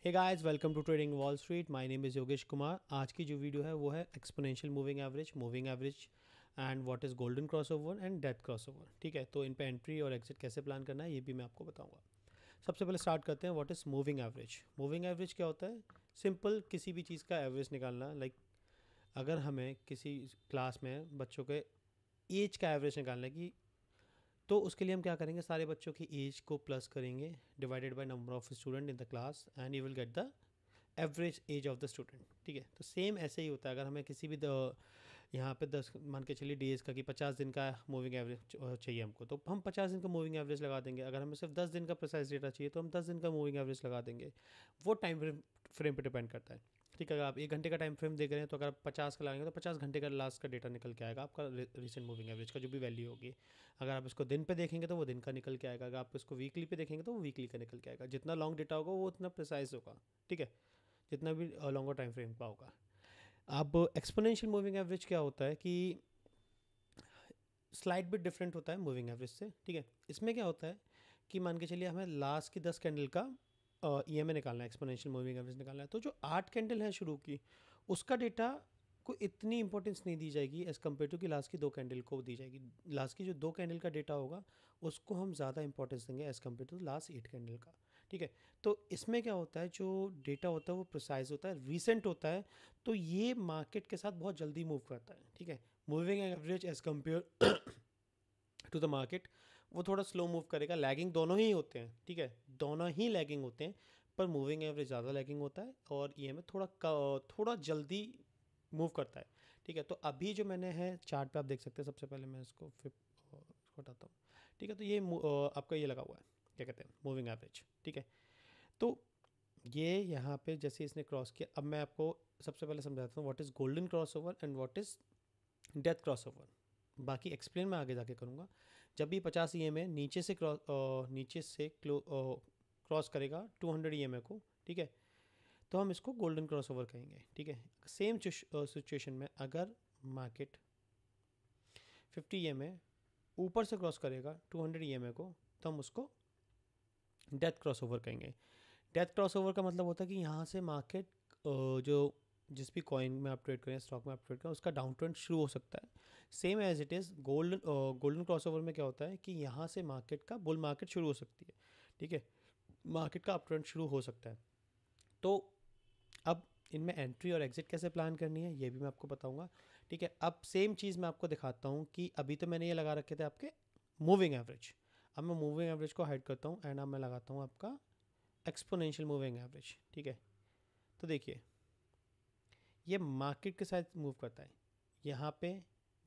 Hey guys, welcome to trading Wall Street. My name is Yogesh Kumar. आज की जो video है वो है exponential moving average and what is golden crossover and death crossover. ठीक है, तो इन पे एंट्री और एग्जिट कैसे प्लान करना है ये भी मैं आपको बताऊंगा। सबसे पहले स्टार्ट करते हैं, what is moving average. Moving average क्या होता है? सिंपल, किसी भी चीज़ का एवरेज निकालना। लाइक अगर हमें किसी क्लास में बच्चों के एज का एवरेज निकालना है कि, तो उसके लिए हम क्या करेंगे, सारे बच्चों की एज को प्लस करेंगे divided by number of student in the class and you will get the average age of the student. ठीक है, तो सेम ऐसे ही होता है। अगर हमें किसी भी यहाँ पे 10 मान के चलिए डेज़ का कि 50 दिन का मूविंग एवरेज चाहिए हमको, तो हम 50 दिन का मूविंग एवरेज लगा देंगे। अगर हमें सिर्फ 10 दिन का प्रिसाइज डेटा चाहिए तो हम 10 दिन का मूविंग एवरेज लगा देंगे। वो टाइम फ्रेम पे डिपेंड करता है। ठीक है, अगर आप 1 घंटे का टाइम फ्रेम देख रहे हैं तो अगर आप 50 का लगाएंगे तो 50 घंटे का लास्ट का डेटा निकल के आएगा आपका, रिसेंट मूविंग एवरेज का जो भी वैल्यू होगी। अगर आप इसको दिन पे देखेंगे तो वो दिन का निकल के आएगा। अगर आप इसको वीकली पे देखेंगे तो वो वीकली का निकल के आएगा। जितना लॉन्ग डेटा होगा वो उतना प्रिसाइज होगा। ठीक है, जितना भी लॉन्गर टाइम फ्रेम का होगा। अब एक्सपोनेंशियल मूविंग एवरेज क्या होता है कि स्लाइड बिट डिफरेंट होता है मूविंग एवरेज से। ठीक है, इसमें क्या होता है कि मान के चलिए हमें लास्ट की 10 कैंडल का EMA निकालना है, एक्सपोनेंशियल मूविंग एवरेज निकालना है। तो जो 8 कैंडल है शुरू की, उसका डेटा को इतनी इंपॉर्टेंस नहीं दी जाएगी एज़ कम्पेयर टू कि लास्ट की 2 कैंडल को दी जाएगी। लास्ट की जो 2 कैंडल का डेटा होगा उसको हम ज़्यादा इंपॉर्टेंस देंगे as compare to last 8 candle का। ठीक है, तो इसमें क्या होता है, जो डेटा होता है वो प्रिसाइज होता है, रीसेंट होता है, तो ये मार्केट के साथ बहुत जल्दी मूव करता है। ठीक है, moving average as compare to the market वो थोड़ा स्लो मूव करेगा। लैगिंग दोनों ही होते हैं। ठीक है, दोनों ही लैगिंग होते हैं, पर मूविंग एवरेज ज़्यादा लैगिंग होता है और EMA थोड़ा जल्दी मूव करता है। ठीक है, तो अभी जो मैंने है चार्ट पे आप देख सकते हैं। सबसे पहले मैं इसको फिर इसको हटाता हूँ। ठीक है, तो ये आपका ये लगा हुआ है, क्या कहते हैं, मूविंग एवरेज। ठीक है, तो ये यहाँ पे जैसे इसने क्रॉस किया, अब मैं आपको सबसे पहले समझाता हूँ what is golden cross over and what is death cross over. बाकी एक्सप्लेन मैं आगे जाके करूँगा। जब भी 50 EMA नीचे से क्रॉस करेगा 200 EMA को, ठीक है, तो हम इसको गोल्डन क्रॉस ओवर कहेंगे। ठीक है, सेम सिचुएशन में अगर मार्केट 50 EMA ऊपर से क्रॉस करेगा 200 EMA को, तो हम उसको डेथ क्रॉस ओवर कहेंगे। डेथ क्रॉस ओवर का मतलब होता है कि यहाँ से मार्केट जो जिस भी कॉइन में आप ट्रेड करें, स्टॉक में आप ट्रेड करें, उसका डाउन ट्रेंड शुरू हो सकता है। Same as it is golden cross over में क्या होता है कि यहाँ से मार्केट का बुल मार्केट शुरू हो सकती है। ठीक है, मार्केट का अप ट्रेंड शुरू हो सकता है। तो अब इनमें एंट्री और एग्जिट कैसे प्लान करनी है ये भी मैं आपको बताऊंगा। ठीक है, अब सेम चीज़ मैं आपको दिखाता हूँ कि अभी तो मैंने ये लगा रखे थे आपके मूविंग एवरेज। अब मैं मूविंग एवरेज को हाइड करता हूँ एंड अब मैं लगाता हूँ आपका एक्सपोनेंशियल मूविंग एवरेज। ठीक है, तो देखिए ये मार्केट के साथ मूव करता है। यहाँ पे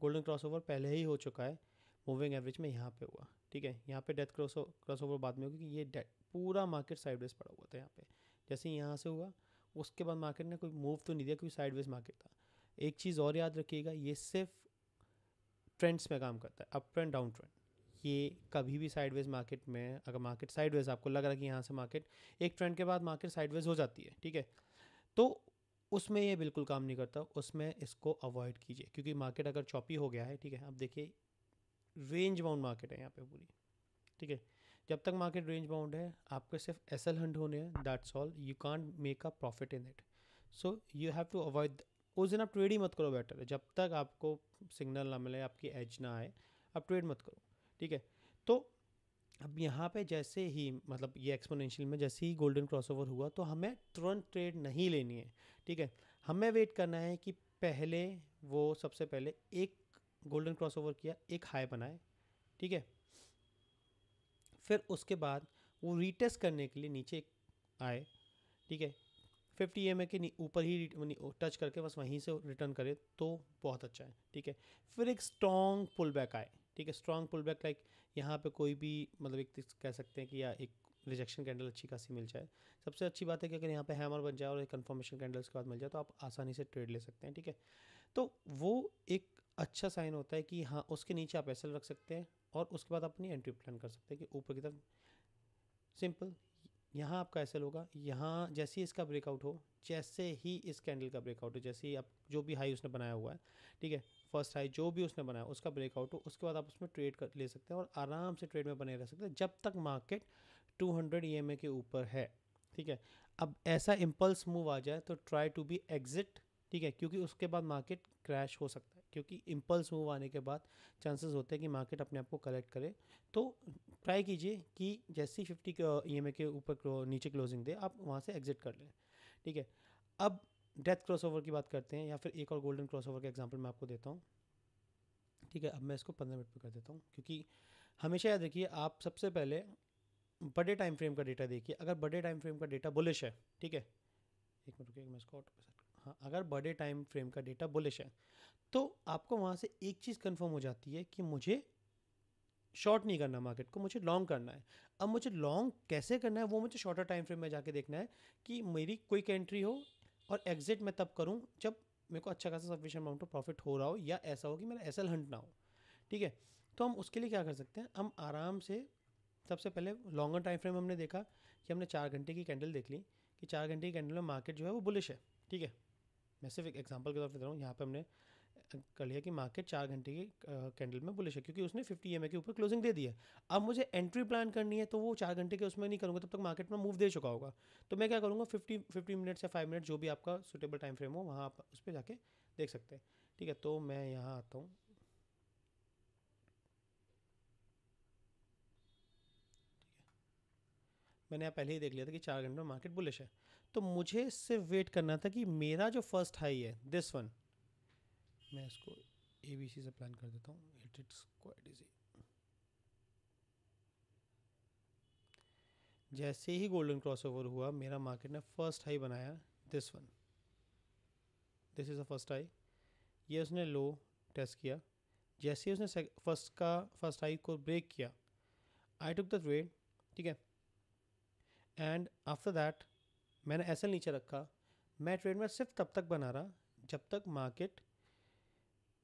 गोल्डन क्रॉसओवर पहले ही हो चुका है, मूविंग एवरेज में यहाँ पे हुआ। ठीक है, यहाँ पे डेथ क्रॉसओवर बाद में होगी कि ये पूरा मार्केट साइडवेज पड़ा हुआ था यहाँ पे। जैसे ही यहाँ से हुआ उसके बाद मार्केट ने कोई मूव तो नहीं दिया क्योंकि साइडवेज मार्केट था। एक चीज़ और याद रखिएगा, ये सिर्फ ट्रेंड्स में काम करता है, अप ट्रेंड डाउन ट्रेंड। ये कभी भी साइडवेज मार्केट में, अगर मार्केट साइडवेज आपको लग रहा है कि यहाँ से मार्केट एक ट्रेंड के बाद मार्केट साइडवेज हो जाती है, ठीक है, तो उसमें ये बिल्कुल काम नहीं करता। उसमें इसको अवॉइड कीजिए क्योंकि मार्केट अगर चॉपी हो गया है, ठीक है, अब देखिए रेंज बाउंड मार्केट है यहाँ पे पूरी। ठीक है, जब तक मार्केट रेंज बाउंड है आपको सिर्फ SL हंट होने हैं, that's all. You can't make a profit in it, so you have to avoid. उस दिन आप ट्रेड ही मत करो, बेटर है। जब तक आपको सिग्नल ना मिले, आपकी एज ना आए, आप ट्रेड मत करो। ठीक है, तो अब यहाँ पे जैसे ही मतलब ये एक्सपोनेंशियल में जैसे ही गोल्डन क्रॉसओवर हुआ तो हमें तुरंत ट्रेड नहीं लेनी है। ठीक है, हमें वेट करना है कि पहले वो सबसे पहले एक गोल्डन क्रॉसओवर किया, एक हाई बनाए। ठीक है, फिर उसके बाद वो रीटेस्ट करने के लिए नीचे आए। ठीक है, 50 EMA के ऊपर ही टच करके बस वहीं से रिटर्न करे तो बहुत अच्छा है। ठीक है, फिर एक स्ट्रॉन्ग पुल बैक आए। ठीक है, स्ट्रॉन्ग पुल बैक लाइक यहाँ पे कोई भी मतलब एक कह सकते हैं कि या एक रिजेक्शन कैंडल अच्छी खासी मिल जाए। सबसे अच्छी बात है कि अगर यहाँ पे हैमर बन जाए और एक कन्फर्मेशन कैंडल उसके बाद मिल जाए तो आप आसानी से ट्रेड ले सकते हैं। ठीक है, तो वो एक अच्छा साइन होता है कि हाँ उसके नीचे आप SL रख सकते हैं और उसके बाद अपनी एंट्री प्लान कर सकते हैं कि ऊपर की तरफ। सिंपल, यहाँ आपका ऐसे होगा, यहाँ जैसे ही इसका ब्रेकआउट हो, जैसे ही इस कैंडल का ब्रेकआउट हो, जैसे ही आप जो भी हाई उसने बनाया हुआ है, ठीक है, फर्स्ट हाई जो भी उसने बनाया उसका ब्रेकआउट हो, उसके बाद आप उसमें ट्रेड कर ले सकते हैं और आराम से ट्रेड में बने रह सकते हैं जब तक मार्केट 200 EMA के ऊपर है। ठीक है, अब ऐसा इम्पल्स मूव आ जाए तो ट्राई टू बी एग्जिट, ठीक है, क्योंकि उसके बाद मार्केट क्रैश हो सकता है, क्योंकि इम्पल्स मूव आने के बाद चांसेस होते हैं कि मार्केट अपने आप को कलेक्ट करे। तो ट्राई कीजिए कि जैसे ही 50 EMA के ऊपर नीचे क्लोजिंग दे आप वहाँ से एग्जिट कर लें, ठीक है। अब डेथ क्रॉसओवर की बात करते हैं, या फिर एक और गोल्डन क्रॉसओवर का एग्जांपल मैं आपको देता हूँ, ठीक है। अब मैं इसको 15 मिनट पे कर देता हूँ, क्योंकि हमेशा याद रखिए आप सबसे पहले बड़े टाइम फ्रेम का डेटा देखिए। अगर बड़े टाइम फ्रेम का डेटा बुलिश है, ठीक है, एक मिनट रुकिए मैं इसको ऑटो पे सेट करूँ। हाँ, अगर बड़े टाइम फ्रेम का डेटा बुलिश है तो आपको वहाँ से एक चीज़ कंफर्म हो जाती है कि मुझे शॉर्ट नहीं करना मार्केट को, मुझे लॉन्ग करना है। अब मुझे लॉन्ग कैसे करना है वो मुझे शॉर्टर टाइम फ्रेम में जाके देखना है कि मेरी क्विक एंट्री हो और एग्जिट मैं तब करूँ जब मेरे को अच्छा खासा सफिशिएंट अमाउंट ऑफ प्रॉफिट हो रहा हो, या ऐसा हो कि मेरा एसएल हंट ना हो, ठीक है। तो हम उसके लिए क्या कर सकते हैं, हम आराम से सबसे पहले लॉन्गर टाइम फ्रेम हमने देखा कि हमने 4 घंटे की कैंडल देख ली कि 4 घंटे की कैंडल में मार्केट जो है वो बुलिश है, ठीक है। मैं सिर्फ एक एग्जांपल के तौर पर दे रहा हूँ, यहाँ पे हमने कर लिया कि मार्केट 4 घंटे की कैंडल में बुलिश है, क्योंकि उसने 50 EMA के ऊपर क्लोजिंग दे दी है। अब मुझे एंट्री प्लान करनी है तो वो 4 घंटे के उसमें नहीं करूँगा, तब तक मार्केट में मूव दे चुका होगा। तो मैं क्या करूँगा, 50 मिनट्स या 5 मिनट जो भी आपका सुटेबल टाइम फ्रेम हो वहाँ आप उस पर जाके देख सकते हैं, ठीक है। तो मैं यहाँ आता हूँ, मैंने यहाँ पहले ही देख लिया था कि 4 घंटे में मार्केट बुलिश है। तो मुझे सिर्फ वेट करना था कि मेरा जो फर्स्ट हाई है दिस वन, मैं इसको ABC से प्लान कर देता हूँ, इट्स क्वाइट इजी। जैसे ही गोल्डन क्रॉसओवर हुआ मेरा मार्केट ने फर्स्ट हाई बनाया, this one, this is a first high. ये उसने लो टेस्ट किया, जैसे ही उसने फर्स्ट हाई को ब्रेक किया आई टुक द ट्रेड, ठीक है। एंड आफ्टर दैट मैंने ऐसा नीचे रखा, मैं ट्रेड में सिर्फ तब तक बना रहा जब तक मार्केट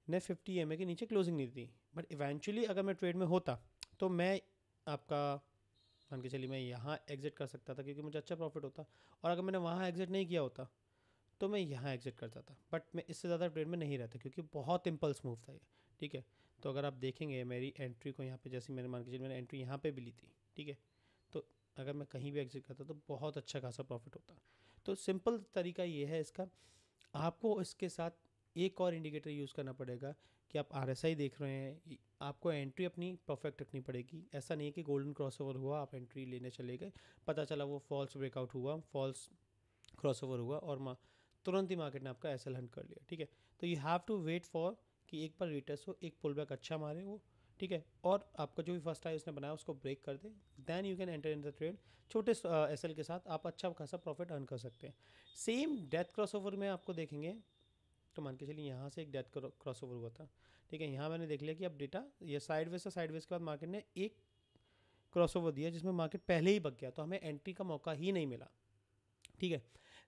ने 50 EMA के नीचे क्लोजिंग नहीं दी। बट इवेंचुअली अगर मैं ट्रेड में होता तो मैं आपका मान के चलिए मैं यहाँ एग्जिट कर सकता था, क्योंकि मुझे अच्छा प्रॉफिट होता। और अगर मैंने वहाँ एग्जिट नहीं किया होता तो मैं यहाँ एग्जिट करता था, बट मैं इससे ज़्यादा ट्रेड में नहीं रहता, क्योंकि बहुत इम्पल्स मूव था ये, ठीक है। तो अगर आप देखेंगे मेरी एंट्री को यहाँ पे, जैसे मैंने मान के चलिए मैंने एंट्री यहाँ पे भी ली थी, ठीक है। तो अगर मैं कहीं भी एग्जिट करता तो बहुत अच्छा खासा प्रॉफिट होता। तो सिंपल तरीका ये है इसका। आपको इसके साथ एक और इंडिकेटर यूज़ करना पड़ेगा कि आप RSI देख रहे हैं, आपको एंट्री अपनी परफेक्ट रखनी पड़ेगी। ऐसा नहीं है कि गोल्डन क्रॉसओवर हुआ आप एंट्री लेने चले गए, पता चला वो फॉल्स ब्रेकआउट हुआ, फॉल्स क्रॉसओवर हुआ और तुरंत ही मार्केट ने आपका एसएल हंट कर लिया, ठीक है। तो you have to wait for कि एक बार रिटेस्ट हो, एक पुल बैक अच्छा मारे वो, ठीक है, और आपका जो भी फर्स्ट हाई उसने बनाया उसको ब्रेक कर दे, then you can enter in the trade. छोटे एसएल के साथ आप अच्छा खासा प्रॉफिट अर्न कर सकते हैं। सेम डेथ क्रॉसओवर में आपको देखेंगे तो मान के चलिए यहाँ से एक डेथ क्रॉसओवर हुआ था, ठीक है। यहाँ मैंने देख लिया कि अब डेटा ये साइडवेज से साइडवेज के बाद मार्केट ने एक क्रॉसओवर दिया जिसमें मार्केट पहले ही बग गया, तो हमें एंट्री का मौका ही नहीं मिला, ठीक है।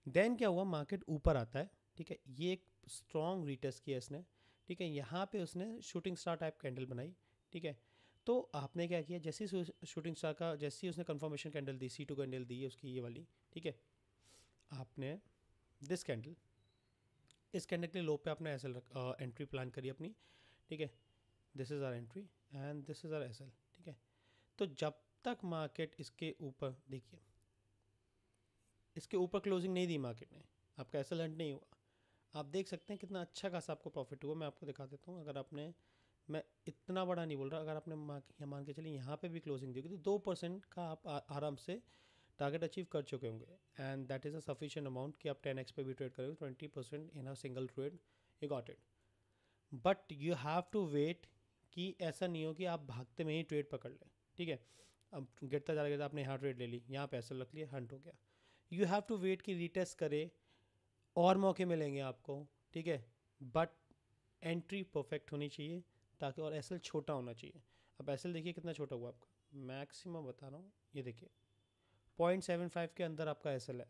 देन क्या हुआ, मार्केट ऊपर आता है, ठीक है। ये एक स्ट्रॉन्ग रीटेस्ट किया इसने, ठीक है। यहाँ पे उसने शूटिंग स्टार टाइप कैंडल बनाई, ठीक है। तो आपने क्या किया, जैसे ही शूटिंग स्टार का जैसे ही उसने कंफर्मेशन कैंडल दी, C2 कैंडल दी है उसकी ये वाली, ठीक है। आपने दिस कैंडल, इस कैंडल के लो पे आपने एसएल एंट्री प्लान करी अपनी, ठीक है। This is our entry and this is our SL, ठीक है। तो जब तक मार्केट इसके ऊपर, देखिए इसके ऊपर क्लोजिंग नहीं दी मार्केट ने, आपका एसएल हंट नहीं हुआ, आप देख सकते हैं कितना अच्छा खासा आपको प्रॉफिट हुआ। मैं आपको दिखा देता हूँ। अगर आपने, मैं इतना बड़ा नहीं बोल रहा, अगर आपने मान के चलिए यहाँ पे भी क्लोजिंग दी होगी तो 2% का आप आराम से टारगेट अचीव कर चुके होंगे, and that is a sufficient amount कि आप 10x पे भी ट्रेड करोगे, 20% in a single trade, you got it. But you have to wait कि ऐसा नहीं हो कि आप भागते में ही ट्रेड पकड़ लें, ठीक है। अब गिरता जा रहा, आपने यहाँ ट्रेड ले ली, यहाँ पैसे रख लिए, हंट हो गया। यू हैव टू वेट कि रीटेस्ट करे और मौके मिलेंगे आपको, ठीक है। बट एंट्री परफेक्ट होनी चाहिए ताकि, और एसएल छोटा होना चाहिए। अब एसएल देखिए कितना छोटा हुआ आपका, मैक्सिमम बता रहा हूँ, ये देखिए 0.75 के अंदर आपका एसएल है।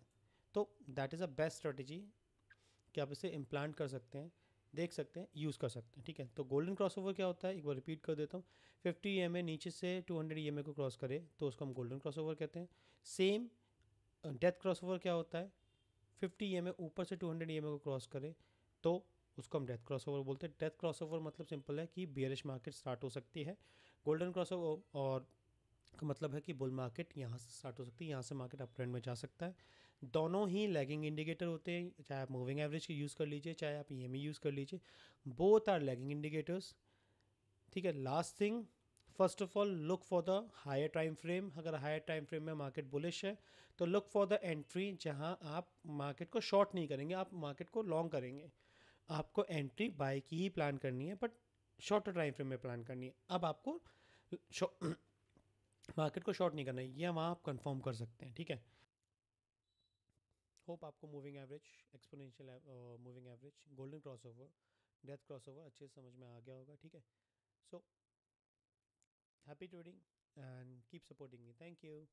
तो that is a best strategy कि आप इसे इम्प्लांट कर सकते हैं, देख सकते हैं, यूज़ कर सकते हैं, ठीक है। तो गोल्डन क्रॉसओवर क्या होता है, एक बार रिपीट कर देता हूँ। 50 EMA नीचे से 200 EMA को क्रॉस करे तो उसको हम गोल्डन क्रॉसओवर कहते हैं। सेम डेथ क्रॉसओवर क्या होता है, 50 EMA ऊपर से 200 EMA को क्रॉस करे तो उसको हम डेथ क्रॉसओवर बोलते हैं। डेथ क्रॉसओवर मतलब सिंपल है कि बियरिश मार्केट स्टार्ट हो सकती है। गोल्डन क्रॉसओवर और का मतलब है कि बुल मार्केट यहाँ से स्टार्ट हो सकती है, यहाँ से मार्केट अप ट्रेंड में जा सकता है। दोनों ही लैगिंग इंडिकेटर होते हैं, चाहे आप मूविंग एवरेज की यूज़ कर लीजिए, चाहे आप ईएमए यूज़ कर लीजिए, बोथ आर लैगिंग इंडिकेटर्स। ठीक है, last thing, first of all look for the higher time frame. अगर हायर टाइम फ्रेम में मार्केट बुलिश है तो लुक फॉर द एंट्री जहां आप मार्केट को शॉर्ट नहीं करेंगे, आप मार्केट को लॉन्ग करेंगे। आपको एंट्री बाय की ही प्लान करनी है, बट शॉर्टर टाइम फ्रेम में प्लान करनी है। अब आपको मार्केट को शॉर्ट नहीं करना है, ये वहाँ आप कंफर्म कर सकते हैं। ठीक है, होप आपको moving average, exponential moving average, golden crossover, death crossover अच्छे से समझ में आ गया होगा। ठीक है, so happy trading and keep supporting me. Thank you.